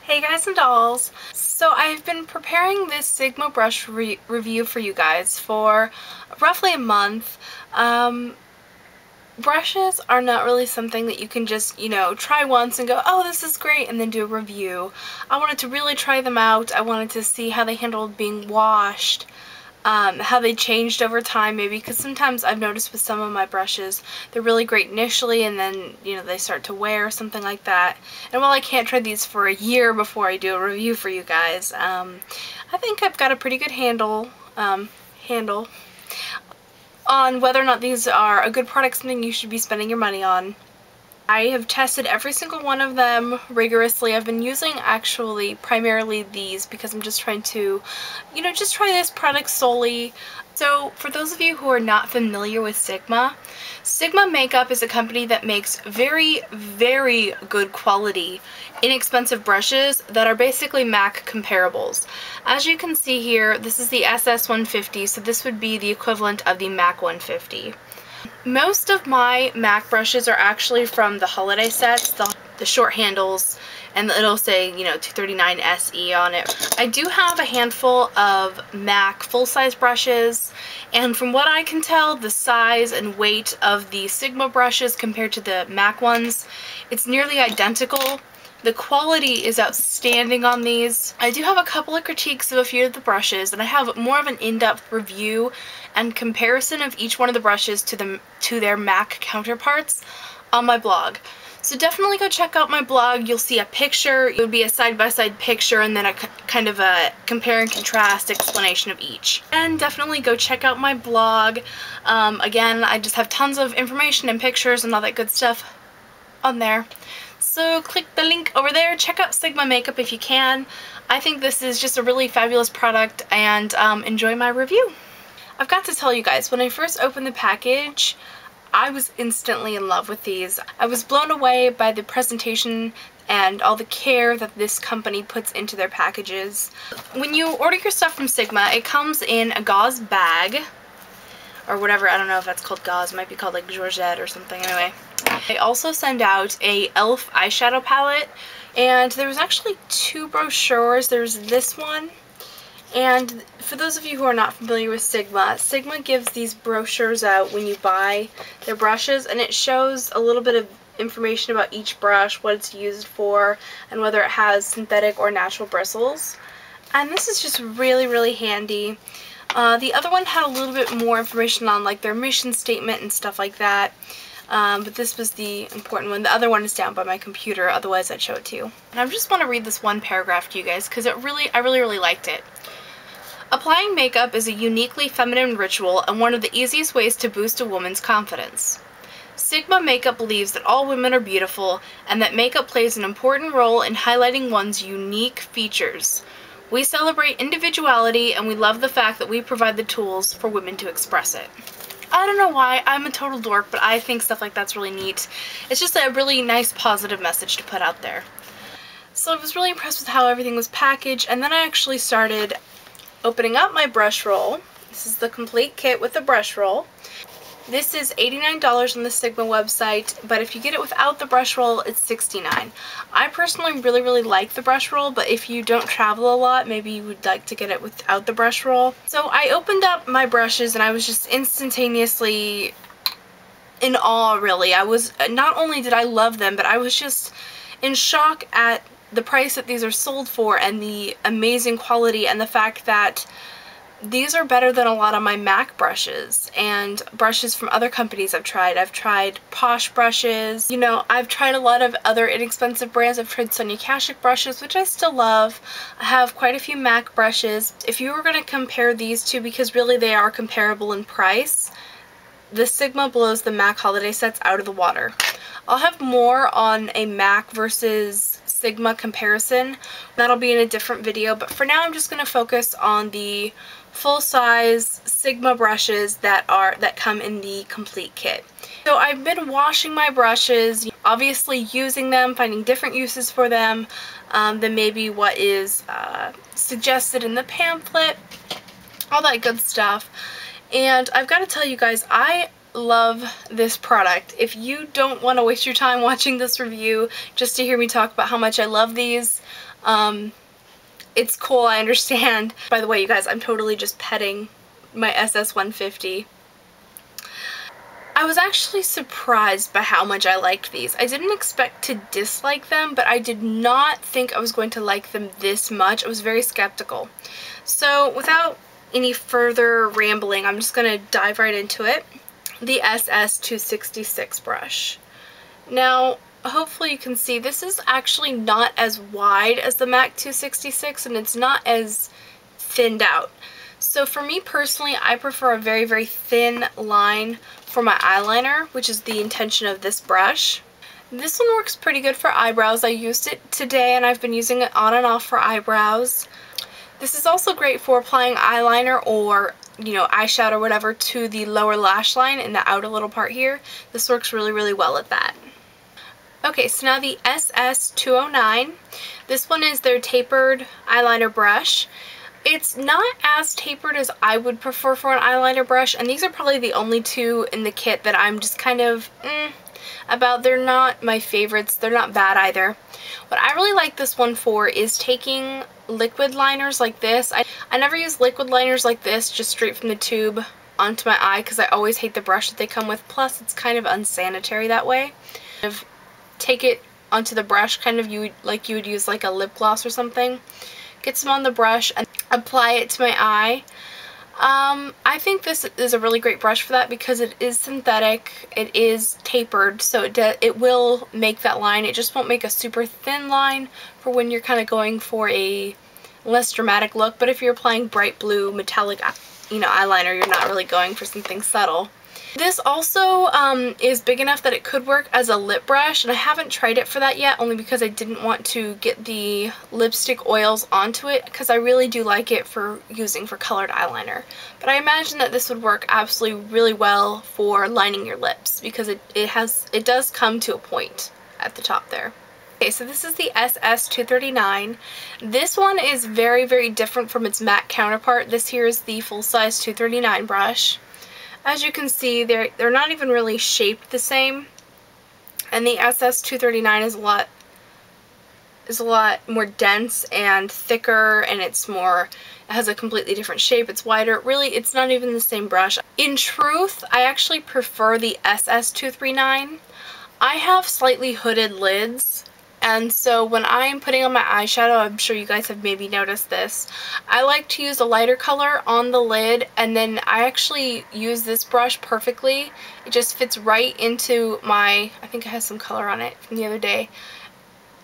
Hey guys and dolls! So I've been preparing this Sigma brush review for you guys for roughly a month. Brushes are not really something that you can just, try once and go, oh, this is great, and then do a review. I wanted to really try them out. I wanted to see how they handled being washed, how they changed over time maybe, because sometimes I've noticed with some of my brushes they're really great initially and then they start to wear or something like that. And while I can't try these for a year before I do a review for you guys, I think I've got a pretty good handle on whether or not these are a good product, something you should be spending your money on. I have tested every single one of them rigorously. I've been using actually primarily these because I'm just trying to, just try this product solely. So for those of you who are not familiar with Sigma, Sigma Makeup is a company that makes very, very good quality, inexpensive brushes that are basically MAC comparables. As you can see here, this is the SS150, so this would be the equivalent of the MAC 150. Most of my MAC brushes are actually from the holiday sets, the short handles, and it'll say, 239 SE on it. I do have a handful of MAC full-size brushes, and from what I can tell, the size and weight of the Sigma brushes compared to the MAC ones, it's nearly identical. The quality is outstanding on these. I do have a couple of critiques of a few of the brushes, and I have more of an in-depth review and comparison of each one of the brushes to their MAC counterparts on my blog. So definitely go check out my blog. You'll see a picture. It would be a side-by-side picture and then a kind of a compare and contrast explanation of each. And definitely go check out my blog. Again, I just have tons of information and pictures and all that good stuff on there. So click the link over there. Check out Sigma Makeup if you can. I think this is just a really fabulous product, and enjoy my review. I've got to tell you guys, when I first opened the package, I was instantly in love with these. I was blown away by the presentation and all the care that this company puts into their packages. When you order your stuff from Sigma, it comes in a gauze bag, or whatever. I don't know if that's called gauze. It might be called like Georgette or something. Anyway, they also send out a e.l.f. eyeshadow palette, and there was actually two brochures. There's this one, and for those of you who are not familiar with Sigma, Sigma gives these brochures out when you buy their brushes, and it shows a little bit of information about each brush, what it's used for, and whether it has synthetic or natural bristles. And this is just really, really handy. The other one had a little bit more information on like their mission statement and stuff like that, but this was the important one. The other one is down by my computer, otherwise I'd show it to you. And I just want to read this one paragraph to you guys because I really liked it. Applying makeup is a uniquely feminine ritual and one of the easiest ways to boost a woman's confidence. Sigma Makeup believes that all women are beautiful and that makeup plays an important role in highlighting one's unique features. We celebrate individuality, and we love the fact that we provide the tools for women to express it. I don't know why, I'm a total dork, but I think stuff like that's really neat. It's just a really nice positive message to put out there. So I was really impressed with how everything was packaged, and then I actually started opening up my brush roll. This is the complete kit with the brush roll. This is $89 on the Sigma website, but if you get it without the brush roll, it's $69. I personally really like the brush roll, but if you don't travel a lot, maybe you would like to get it without the brush roll. So I opened up my brushes and I was just instantaneously in awe, really. Not only did I love them, but I was just in shock at the price that these are sold for and the amazing quality and the fact that these are better than a lot of my MAC brushes and brushes from other companies I've tried. I've tried Posh brushes, I've tried a lot of other inexpensive brands. I've tried Sonia Kashuk brushes, which I still love. I have quite a few MAC brushes. If you were going to compare these two, because really they are comparable in price, the Sigma blows the MAC holiday sets out of the water. I'll have more on a MAC versus Sigma comparison. That'll be in a different video, but for now I'm just going to focus on the full-size Sigma brushes that come in the complete kit. So I've been washing my brushes, obviously using them, finding different uses for them than maybe what is suggested in the pamphlet, all that good stuff. And I've got to tell you guys, I love this product. If you don't want to waste your time watching this review just to hear me talk about how much I love these, It's cool, I understand. By the way, you guys, I'm totally just petting my SS150. I was actually surprised by how much I liked these. I didn't expect to dislike them, but I did not think I was going to like them this much. I was very skeptical. So without any further rambling, I'm just going to dive right into it. The SS266 brush. Now, hopefully you can see this is actually not as wide as the MAC 266, and it's not as thinned out. So for me personally, I prefer a very, very thin line for my eyeliner, which is the intention of this brush. This one works pretty good for eyebrows. I used it today and I've been using it on and off for eyebrows. This is also great for applying eyeliner or, you know, eyeshadow or whatever to the lower lash line in the outer little part here. This works really, really well at that. Okay, so now the SS209. This one is their tapered eyeliner brush. It's not as tapered as I would prefer for an eyeliner brush, and these are probably the only two in the kit that I'm just kind of about. They're not my favorites. They're not bad either. What I really like this one for is taking liquid liners like this. I never use liquid liners like this just straight from the tube onto my eye because I always hate the brush that they come with. Plus, it's kind of unsanitary that way. Take it onto the brush kind of like you would use like a lip gloss or something. Get some on the brush and apply it to my eye. I think this is a really great brush for that because it is synthetic, it is tapered, so it will make that line. It just won't make a super thin line for when you're kind of going for a less dramatic look, but if you're applying bright blue metallic, you know, eyeliner, you're not really going for something subtle. This also is big enough that it could work as a lip brush, and I haven't tried it for that yet, only because I didn't want to get the lipstick oils onto it, because I really do like it for using for colored eyeliner. But I imagine that this would work absolutely really well for lining your lips, because it does come to a point at the top there. Okay, so this is the SS239. This one is very, very different from its MAC counterpart. This here is the full-size 239 brush. As you can see, they're not even really shaped the same, and the SS239 is a lot more dense and thicker, and it has a completely different shape. It's wider. Really, it's not even the same brush. In truth, I actually prefer the SS239. I have slightly hooded lids, and so when I'm putting on my eyeshadow, I'm sure you guys have maybe noticed this, I like to use a lighter color on the lid, and then I actually use this brush perfectly. It just fits right into my, I think I have some color on it from the other day.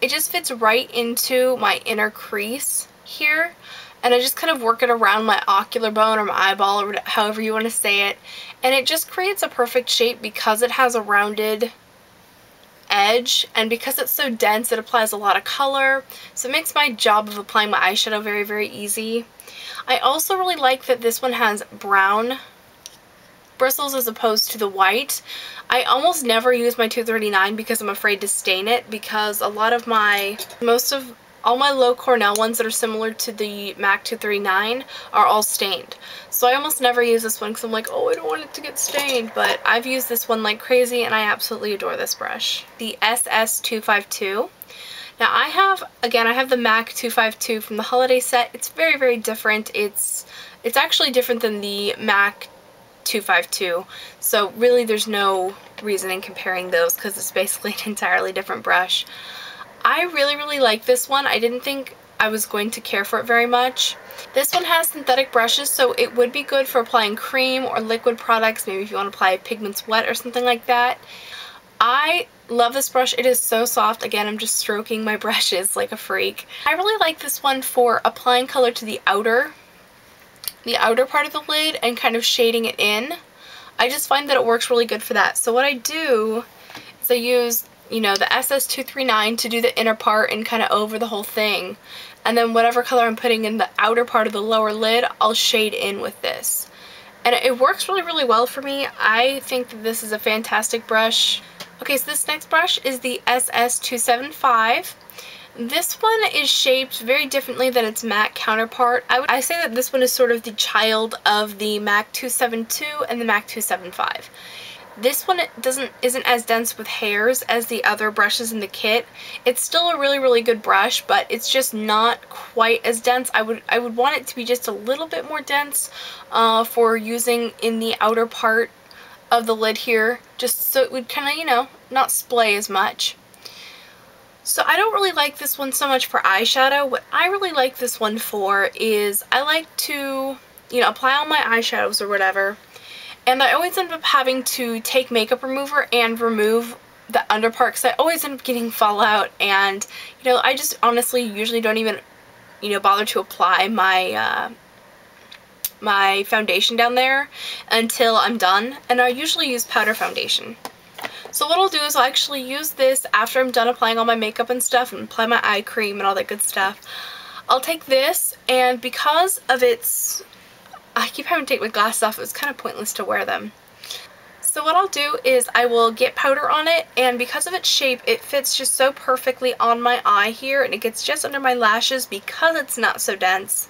It just fits right into my inner crease here, and I just kind of work it around my ocular bone or my eyeball or however you want to say it, and it just creates a perfect shape because it has a rounded edge, and because it's so dense it applies a lot of color, so it makes my job of applying my eyeshadow very, very easy. I also really like that this one has brown bristles as opposed to the white. I almost never use my 239 because I'm afraid to stain it, because all my low Cornell ones that are similar to the MAC 239 are all stained. So I almost never use this one because I'm like, oh, I don't want it to get stained. But I've used this one like crazy, and I absolutely adore this brush. The SS252. Now I have the MAC 252 from the holiday set. It's very, very different. It's actually different than the MAC 252. So really there's no reason in comparing those because it's basically an entirely different brush. I really, really like this one. I didn't think I was going to care for it very much. This one has synthetic brushes, so it would be good for applying cream or liquid products, maybe if you want to apply pigments wet or something like that. I love this brush. It is so soft. Again, I'm just stroking my brushes like a freak. I really like this one for applying color to the outer part of the lid and kind of shading it in. I just find that it works really good for that. So what I do is I use, you know, the SS239 to do the inner part and kind of over the whole thing. And then whatever color I'm putting in the outer part of the lower lid, I'll shade in with this. And it works really, really well for me. I think that this is a fantastic brush. Okay, so this next brush is the SS275. This one is shaped very differently than its MAC counterpart. I say that this one is sort of the child of the MAC 272 and the MAC 275. This one isn't as dense with hairs as the other brushes in the kit. It's still a really, really good brush, but it's just not quite as dense. I would want it to be just a little bit more dense for using in the outer part of the lid here, just so it would kind of, you know, not splay as much. So I don't really like this one so much for eyeshadow. What I really like this one for is I like to, you know, apply all my eyeshadows or whatever, and I always end up having to take makeup remover and remove the under part because I always end up getting fallout, and, you know, I just honestly usually don't even, you know, bother to apply my my foundation down there until I'm done, and I usually use powder foundation. So what I'll do is I'll actually use this after I'm done applying all my makeup and stuff and apply my eye cream and all that good stuff. I'll take this, and because of its, I keep having to take my glasses off, it was kind of pointless to wear them. So what I'll do is I will get powder on it, and because of its shape, it fits just so perfectly on my eye here, and it gets just under my lashes because it's not so dense.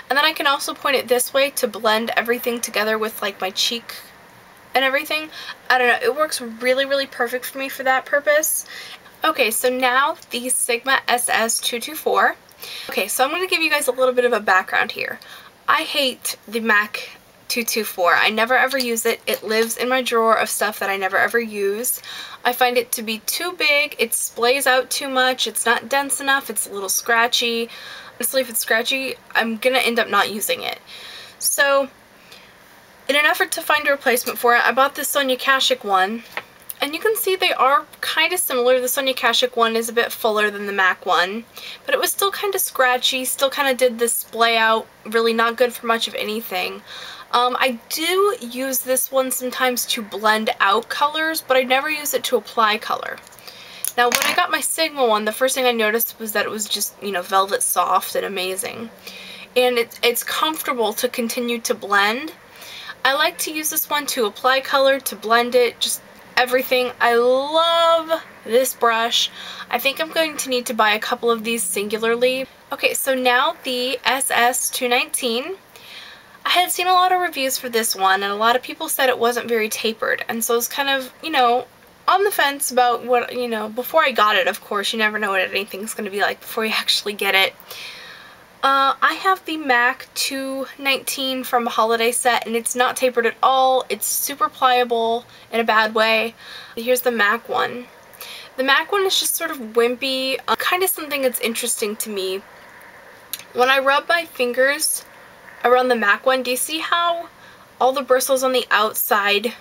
And then I can also point it this way to blend everything together with like my cheek and everything. I don't know, it works really, really perfect for me for that purpose. Okay, so now the Sigma SS224. Okay, so I'm going to give you guys a little bit of a background here. I hate the MAC 224. I never ever use it. It lives in my drawer of stuff that I never ever use. I find it to be too big. It splays out too much. It's not dense enough. It's a little scratchy. Honestly, if it's scratchy, I'm gonna end up not using it. So, in an effort to find a replacement for it, I bought this Sonia Kashuk one. And you can see they are kind of similar. The Sonia Kashuk one is a bit fuller than the MAC one, but it was still kind of scratchy, still kind of did this splay out, really not good for much of anything. I do use this one sometimes to blend out colors, but I never use it to apply color. Now when I got my Sigma one, the first thing I noticed was that it was just, you know, velvet soft and amazing. And it's comfortable to continue to blend. I like to use this one to apply color, to blend it, just everything. I love this brush. I think I'm going to need to buy a couple of these singularly. Okay, so now the SS219. I had seen a lot of reviews for this one, and a lot of people said it wasn't very tapered, and so I was kind of, you know, on the fence about what, you know, before I got it, of course. You never know what anything's going to be like before you actually get it. I have the MAC 219 from a holiday set, and it's not tapered at all. It's super pliable in a bad way. Here's the MAC one. The MAC one is just sort of wimpy, kind of something that's interesting to me. When I rub my fingers around the MAC one, do you see how all the bristles on the outside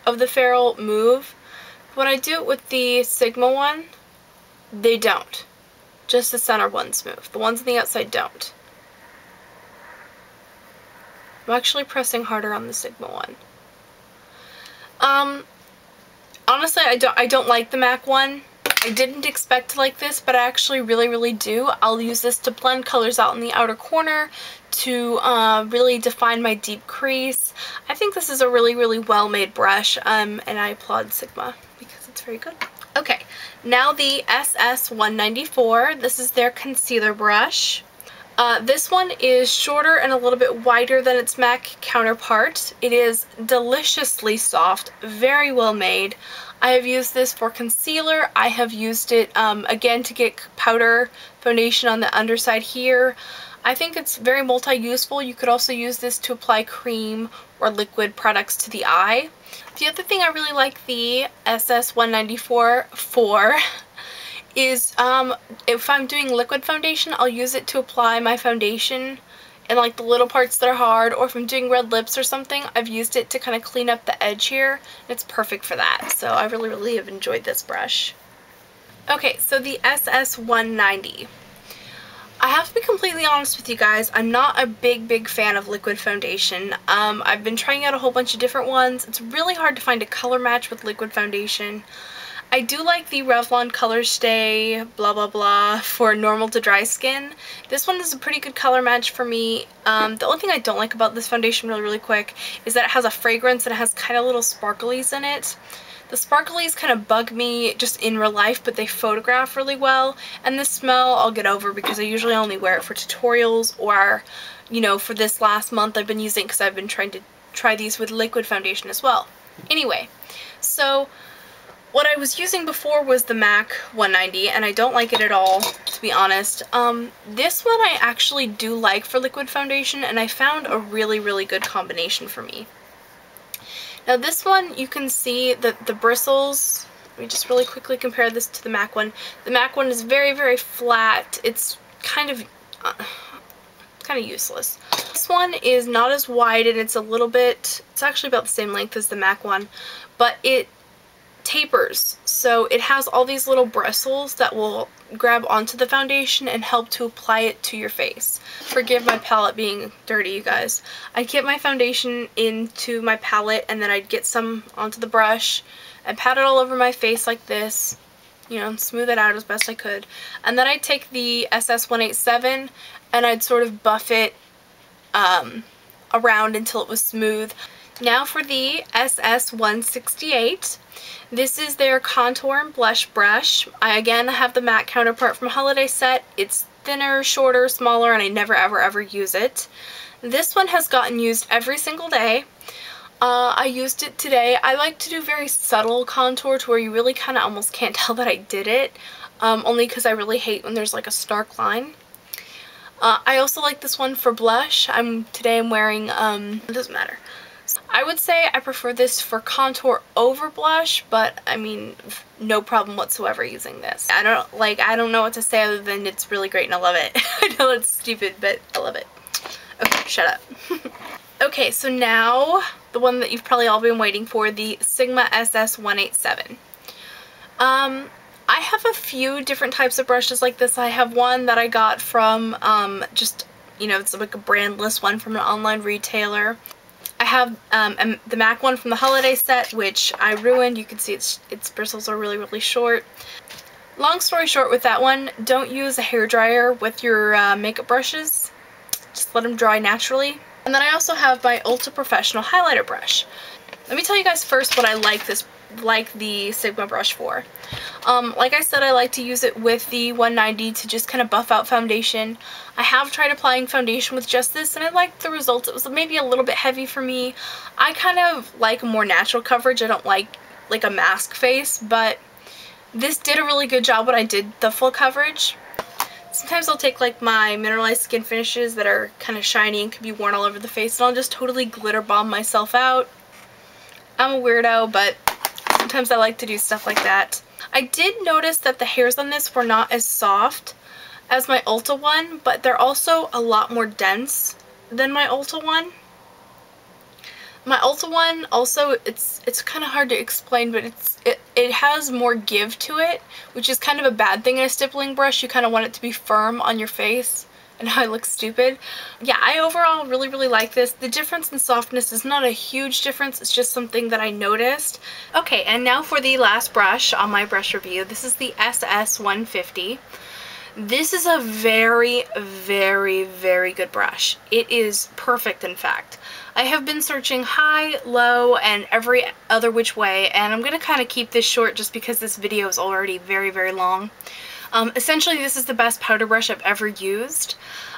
of the ferrule move? When I do it with the Sigma one, they don't. Just the center ones move. The ones on the outside don't. I'm actually pressing harder on the Sigma one. Honestly, I don't like the MAC one. I didn't expect to like this, but I actually really, really do. I'll use this to blend colors out in the outer corner, to really define my deep crease. I think this is a really, really well-made brush, and I applaud Sigma because it's very good. Okay, now the SS194. This is their concealer brush. This one is shorter and a little bit wider than its MAC counterpart. It is deliciously soft, very well made. I have used this for concealer. I have used it, again, to get powder foundation on the underside here. I think it's very multi-useful. You could also use this to apply cream or liquid products to the eye. The other thing I really like the SS194 for is if I'm doing liquid foundation, I'll use it to apply my foundation and like the little parts that are hard, or if I'm doing red lips or something, I've used it to kind of clean up the edge here. It's perfect for that, so I really, really have enjoyed this brush. Okay, so the SS190. I have to be completely honest with you guys, I'm not a big fan of liquid foundation. I've been trying out a whole bunch of different ones. It's really hard to find a color match with liquid foundation. I do like the Revlon Color Stay blah blah blah for normal to dry skin. This one is a pretty good color match for me. The only thing I don't like about this foundation really quick is that it has a fragrance and it has kind of little sparklies in it. The sparklies kind of bug me just in real life, but they photograph really well. And the smell I'll get over because I usually only wear it for tutorials, or, you know, for this last month I've been using it because I've been trying to try these with liquid foundation as well. Anyway, so what I was using before was the MAC 190, and I don't like it at all, to be honest. This one I actually do like for liquid foundation, and I found a really, really good combination for me. Now this one, you can see that the bristles, let me just really quickly compare this to the MAC one. The MAC one is very, very flat. It's kind of useless. This one is not as wide, and it's a little bit, it's actually about the same length as the MAC one, but it tapers, so it has all these little bristles that will grab onto the foundation and help to apply it to your face. Forgive my palette being dirty, you guys. I'd get my foundation into my palette, and then I'd get some onto the brush and pat it all over my face like this, you know, and smooth it out as best I could. And then I'd take the SS187 and I'd sort of buff it around until it was smooth. Now for the SS168. This is their contour and blush brush. I again have the matte counterpart from Holiday Set. It's thinner, shorter, smaller, and I never ever use it. This one has gotten used every single day. I used it today. I like to do very subtle contour to where you really kind of almost can't tell that I did it, only because I really hate when there's like a stark line. I also like this one for blush. Today I'm wearing, it doesn't matter. I would say I prefer this for contour over blush, but I mean, no problem whatsoever using this. I don't know what to say other than it's really great and I love it. I know it's stupid, but I love it. Okay, shut up. Okay, so now the one that you've probably all been waiting for, the Sigma SS187. I have a few different types of brushes like this. I have one that I got from just, you know, it's like a brandless one from an online retailer. I have the MAC one from the Holiday Set, which I ruined. You can see its bristles are really, really short. Long story short with that one, don't use a hairdryer with your makeup brushes. Just let them dry naturally. And then I also have my Ulta Professional highlighter brush. Let me tell you guys first what I like the Sigma brush for. Like I said, I like to use it with the 190 to just kind of buff out foundation. I have tried applying foundation with just this, and I liked the results. It was maybe a little bit heavy for me. I kind of like a more natural coverage. I don't like a mask face, but this did a really good job when I did the full coverage. Sometimes I'll take like my mineralized skin finishes that are kind of shiny and can be worn all over the face, and I'll just totally glitter bomb myself out. I'm a weirdo, but sometimes I like to do stuff like that. I did notice that the hairs on this were not as soft as my Ulta one, but they're also a lot more dense than my Ulta one. My Ulta one also, it's kind of hard to explain, but it has more give to it, which is kind of a bad thing in a stippling brush. You kind of want it to be firm on your face. And how I look stupid. Yeah, I overall really, really like this. The difference in softness is not a huge difference. It's just something that I noticed. Okay, and now for the last brush on my brush review. This is the SS150. This is a very, very, very good brush. It is perfect, in fact. I have been searching high, low, and every other which way, and I'm going to kind of keep this short just because this video is already very, very long. Essentially, this is the best powder brush I've ever used.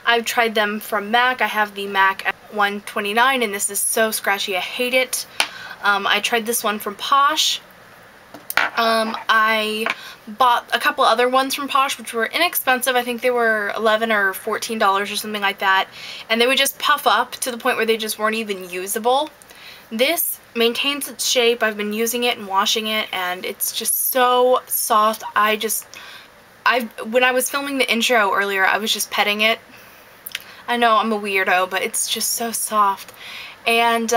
I've tried them from MAC. I have the MAC 129, and this is so scratchy. I hate it. I tried this one from Posh. I bought a couple other ones from Posh, which were inexpensive. I think they were $11 or $14 or something like that. And they would just puff up to the point where they just weren't even usable. This maintains its shape. I've been using it and washing it, and it's just so soft. When I was filming the intro earlier, I was just petting it. I know I'm a weirdo, but it's just so soft. And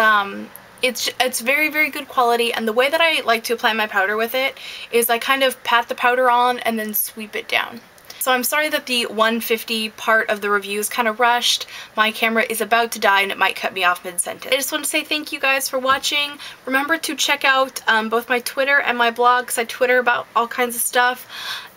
it's very, very good quality. And the way that I like to apply my powder with it is I kind of pat the powder on and then sweep it down. So I'm sorry that the 150 part of the review is kind of rushed. My camera is about to die and it might cut me off mid-sentence. I just want to say thank you guys for watching. Remember to check out both my Twitter and my blog, because I Twitter about all kinds of stuff.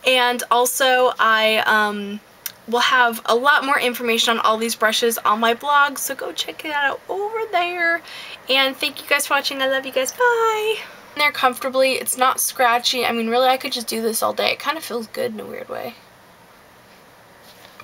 And also I will have a lot more information on all these brushes on my blog, so go check it out over there. And thank you guys for watching. I love you guys. Bye! In there comfortably. It's not scratchy. I mean, really, I could just do this all day. It kind of feels good in a weird way.